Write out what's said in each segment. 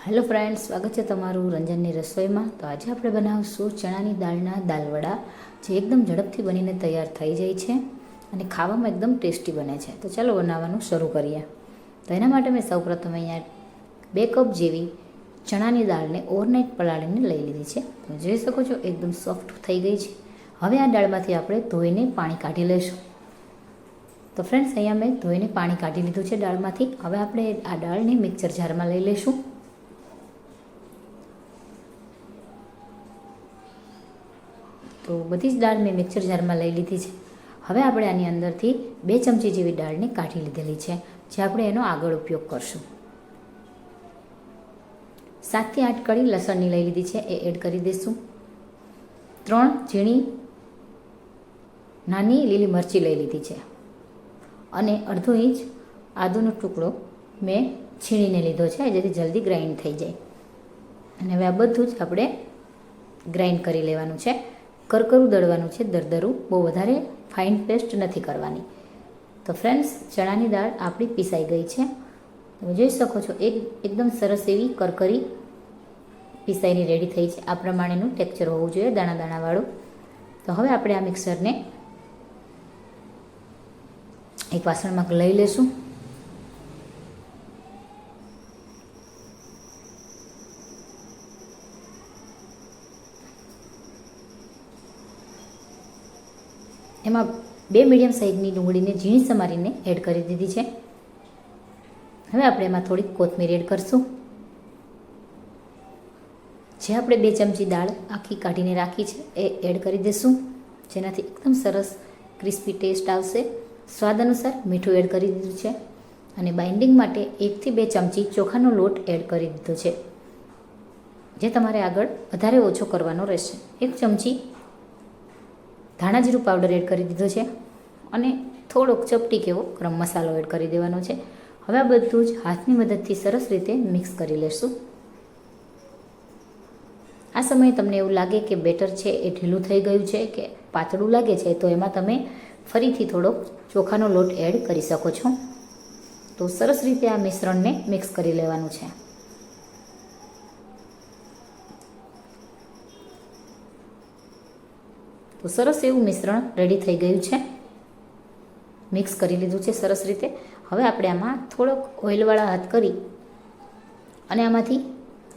Hello friends, સ્વાગત છે તમારું રંજનની રસોઈમાં। તો આજે આપણે બનાવશું ચણાની દાળના દાલવડા, જે એકદમ ઝડપથી બનીને તૈયાર થઈ જાય છે અને ખાવામાં એકદમ ટેસ્ટી બને છે। તો ચાલો બનાવવાનું શરૂ કરીએ। તો એના માટે મેં સૌપ્રથમ અહીંયા 2 કપ જેવી ચણાની દાળને ઓવરનાઇટ પલાળીને લઈ લીધી છે। તમે જોઈ શકો છો એકદમ સોફ્ટ થઈ ગઈ છે। હવે આ દાળમાંથી આપણે ધોઈને પાણી કાઢી લઈશું। તો ફ્રેન્ડ્સ, અહીંયા મેં ધોઈને પાણી કાઢી લીધું છે દાળમાંથી। હવે આપણે આ દાળને મિક્સર જારમાં લઈ લઈશું। તો બધી જ દાળ મેં મિક્સર જારમાં લઈ લીધી છે। હવે આપણે આની અંદરથી 2 ચમચી જેવી દાળને કાઢી લીધેલી છે, જે આપણે એનો આગળ ઉપયોગ કરશું। 7 થી 8 કળી લસણની લઈ લીધી છે, એ એડ કરી દઈશું। 3 ઝીણી નાની લીલી મરચી લઈ લીધી છે અને અડધો ઇંચ આદુનો ટુકડો મેં છીણીને લીધો છે, જેથી જલ્દી ગ્રાઇન્ડ થઈ જાય। અને હવે આ બધું જ આપણે ગ્રાઇન્ડ કરી લેવાનું છે। કરકરું દળવાનું છે, દરદરું, બહુ વધારે ફાઇન પેસ્ટ નથી કરવાની। તો ફ્રેન્ડ્સ, ચણાની દાળ આપણી પીસાઈ ગઈ છે। તમે જોઈ શકો છો એકદમ સરસ એવી કરકરી પીસાઈની રેડી થઈ છે। આ પ્રમાણેનું ટેક્સચર હોવું જોઈએ, દાણા દાણાવાળું। તો હવે આપણે આ મિક્સરને એક વાસણમાં લઈ લેશું। એમાં 2 મીડિયમ સાઇઝની ડુંગળીને ઝીણી સમારીને એડ કરી દીધી છે। હવે આપણે એમાં થોડીક કોથમીર એડ કરશું। જે આપણે 2 ચમચી દાળ આખી કાઢીને રાખી છે એ એડ કરી દઈશું, જેનાથી એકદમ સરસ ક્રિસ્પી ટેસ્ટ આવશે। સ્વાદ અનુસાર મીઠું એડ કરી દીધું છે અને બાઇન્ડિંગ માટે 1 થી 2 ચમચી ચોખાનો લોટ એડ કરી દીધો છે, જે તમારે આગળ વધારે ઓછો કરવાનો રહેશે। 1 ચમચી ધાણા જીરું પાવડર એડ કરી દીધો છે અને થોડોક ચપટી એવો ગરમ મસાલો એડ કરી દેવાનો છે। હવે આ બધું જ હાથની મદદથી સરસ રીતે મિક્સ કરી લેશું। આ સમયે તમને એવું લાગે કે બેટર છે એ ઢીલું થઈ ગયું છે કે પાતળું લાગે છે, તો એમાં તમે ફરીથી થોડોક ચોખાનો લોટ એડ કરી શકો છો। તો સરસ રીતે આ મિશ્રણને મિક્સ કરી લેવાનું છે। તો સરસ એવું મિશ્રણ રેડી થઈ ગયું છે, મિક્સ કરી લીધું છે સરસ રીતે। હવે આપણે આમાં થોડોક ઓઇલવાળા હાથ કરી અને આમાંથી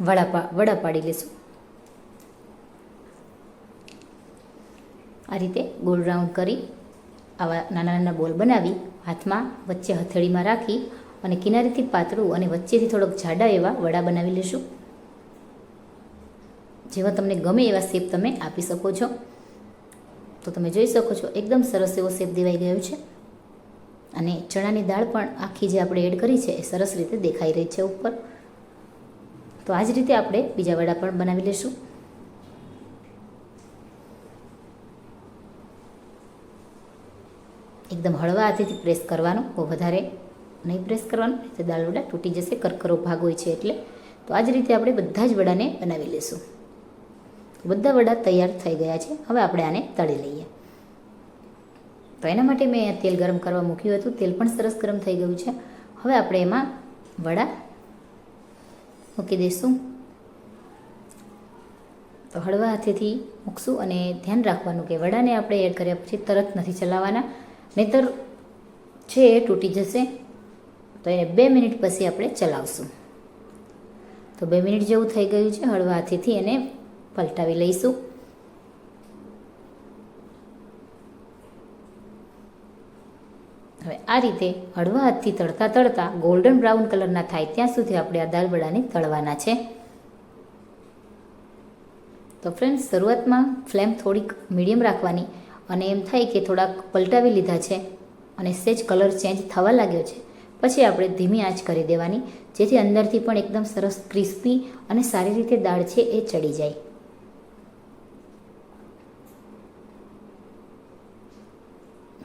વડા પાડી લઈશું। આ રીતે ગોળ રાઉન્ડ કરી આવા નાના નાના બોલ બનાવી હાથમાં વચ્ચે હથેળીમાં રાખી અને કિનારીથી પાતળું અને વચ્ચેથી થોડોક જાડા એવા વડા બનાવી લઈશું। જેવા તમને ગમે એવા શેપ તમે આપી શકો છો। તો તમે જોઈ શકો છો એકદમ સરસ એવો શેપ દેવાઈ ગયો છે અને ચણાની દાળ પણ આખી જે આપણે એડ કરી છે એ સરસ રીતે દેખાઈ રહી છે ઉપર। તો આ જ રીતે આપણે બીજા વડા પણ બનાવી લઈશું। એકદમ હળવા હાથેથી પ્રેસ કરવાનું, બહુ વધારે નહીં પ્રેસ કરવાનું, તો દાળ વડા તૂટી જશે, કરકરો ભાગ હોય છે એટલે। તો આ જ રીતે આપણે બધા જ વડાને બનાવી લઈશું। બધા વડા તૈયાર થઈ ગયા છે। હવે આપણે આને તળી લઈએ। તો એના માટે મેં તેલ ગરમ કરવા મૂક્યું હતું, તેલ પણ સરસ ગરમ થઈ ગયું છે। હવે આપણે એમાં વડા મૂકી દઈશું। તો હળવા હાથેથી મૂકશું અને ધ્યાન રાખવાનું કે વડાને આપણે એડ કર્યા પછી તરત નથી ચલાવવાના, નહીંતર છે એ તૂટી જશે। તો એને 2 મિનિટ પછી આપણે ચલાવશું। તો 2 મિનિટ જેવું થઈ ગયું છે, હળવા હાથેથી એને પલટાવી લઈશું। હવે આ રીતે હળવા હાથથી તળતા તળતા ગોલ્ડન બ્રાઉન કલરના થાય ત્યાં સુધી આપણે આ દાળ વડાને તળવાના છે। તો ફ્રેન્ડ્સ, શરૂઆતમાં ફ્લેમ થોડીક મીડિયમ રાખવાની અને એમ થાય કે થોડાક પલટાવી લીધા છે અને સહેજ કલર ચેન્જ થવા લાગ્યો છે, પછી આપણે ધીમી આંચ કરી દેવાની, જેથી અંદરથી પણ એકદમ સરસ ક્રિસ્પી અને સારી રીતે દાળ છે એ ચડી જાય।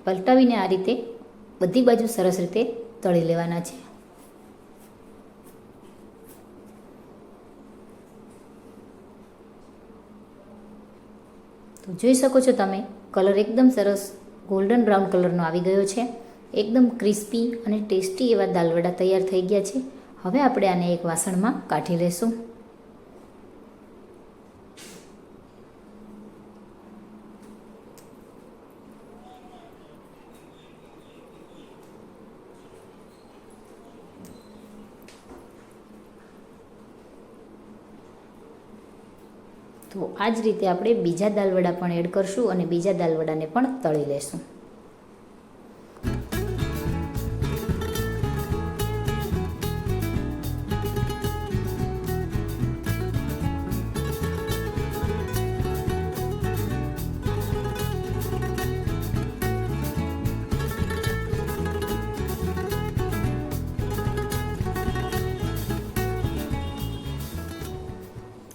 પલટાવીને આ રીતે બધી બાજુ સરસ રીતે તળી લેવાના છે। તો જોઈ શકો છો તમે, કલર એકદમ સરસ ગોલ્ડન બ્રાઉન કલરનો આવી ગયો છે। એકદમ ક્રિસ્પી અને ટેસ્ટી એવા દાલ વડા તૈયાર થઈ ગયા છે। હવે આપણે આને એક વાસણમાં કાઢી લેશું. તો આ જ રીતે આપણે બીજા દાલવડા પણ એડ કરશું અને બીજા દાલવડાને પણ તળી લેશું.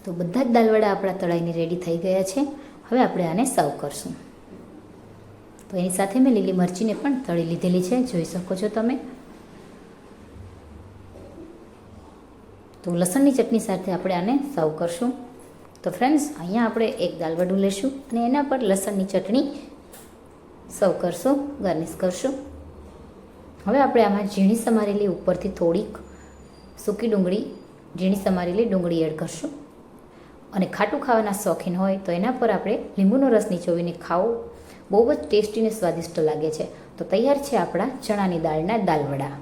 તો બધા જ દાલવડા આપણા તળાઈને રેડી થઈ ગયા છે. હવે આપણે આને સર્વ કરશું. તો એની સાથે મેં લીલી મરચીને પણ તળી લીધેલી છે, જોઈ શકો છો તમે. તો લસણની ચટણી સાથે આપણે આને સર્વ કરશું. તો ફ્રેન્ડ્સ, અહીંયા આપણે એક દાલવડું લેશું અને એના પર લસણની ચટણી સર્વ કરશું, ગાર્નિશ કરશું. હવે આપણે આમાં ઝીણી સમારેલી ઉપરથી થોડીક સૂકી ડુંગળી, ઝીણી સમારેલી ડુંગળી એડ કરશું. અને ખાટું ખાવાના શોખીન હોય તો એના પર આપણે લીંબુનો રસ નીચોવીને ખાવો, બહુ જ ટેસ્ટી અને સ્વાદિષ્ટ લાગે છે. તો તૈયાર છે આપણા ચણાની દાળના દાલવડા.